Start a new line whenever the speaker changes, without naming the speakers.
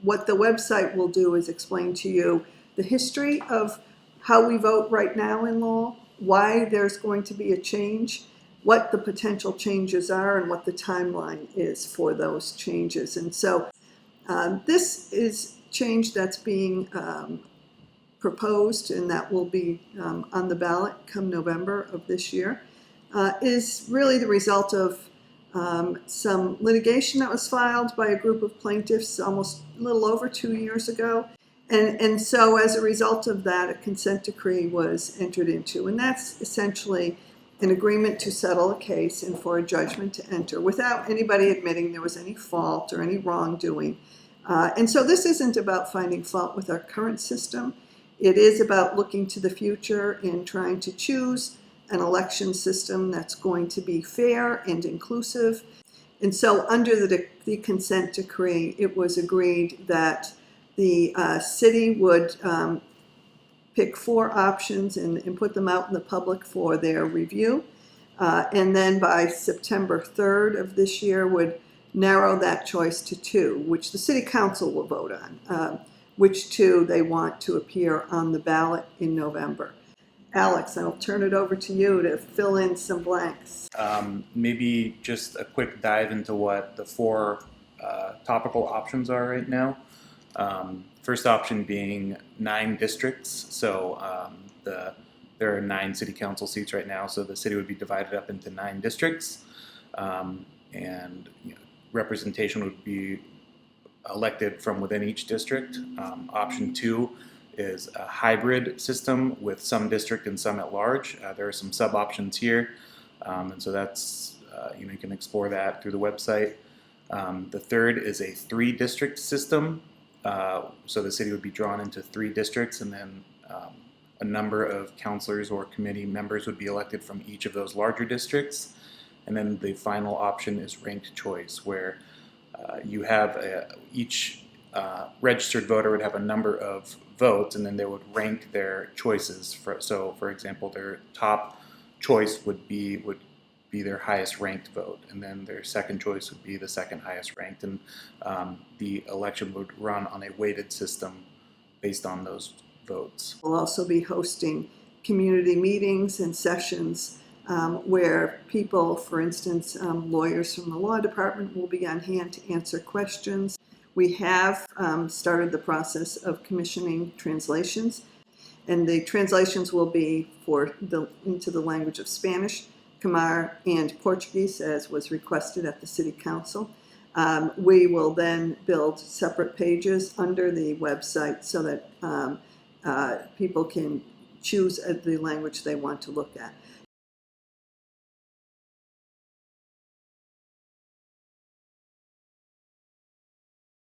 what the website will do is explain to you the history of how we vote right now in Lowell, why there's going to be a change, what the potential changes are, and what the timeline is for those changes. And so this is change that's being proposed, and that will be on the ballot come November of this year, is really the result of some litigation that was filed by a group of plaintiffs almost a little over 2 years ago. And so as a result of that, a consent decree was entered into. And that's essentially an agreement to settle a case and for a judgment to enter without anybody admitting there was any fault or any wrongdoing. And so this isn't about finding fault with our current system. It is about looking to the future and trying to choose an election system that's going to be fair and inclusive. And so under the consent decree, it was agreed that the city would pick 4 options and put them out in the public for their review. And then by September 3rd of this year would narrow that choice to 2, which the city council will vote on, which 2 they want to appear on the ballot in November. Alex, I'll turn it over to you to fill in some blanks.
Maybe just a quick dive into what the 4 topical options are right now. First option being 9 districts. So there are 9 city council seats right now, so the city would be divided up into 9 districts, and representation would be elected from within each district. Option 2 is a hybrid system with some district and some at large. There are some sub-options here, and so that's, you can explore that through the website. The third is a 3-district system, so the city would be drawn into 3 districts, and then a number of councilors or committee members would be elected from each of those larger districts. And then the final option is ranked choice, where you have each registered voter would have a number of votes, and then they would rank their choices. For example, their top choice would be their highest ranked vote, and then their second choice would be the second highest ranked, and the election would run on a weighted system based on those votes.
We'll also be hosting community meetings and sessions where people, for instance, lawyers from the law department will be on hand to answer questions. We have started the process of commissioning translations, and the translations will be into the language of Spanish, Khmer, and Portuguese, as was requested at the City Council. We will then build separate pages under the website so that people can choose the language they want to look at.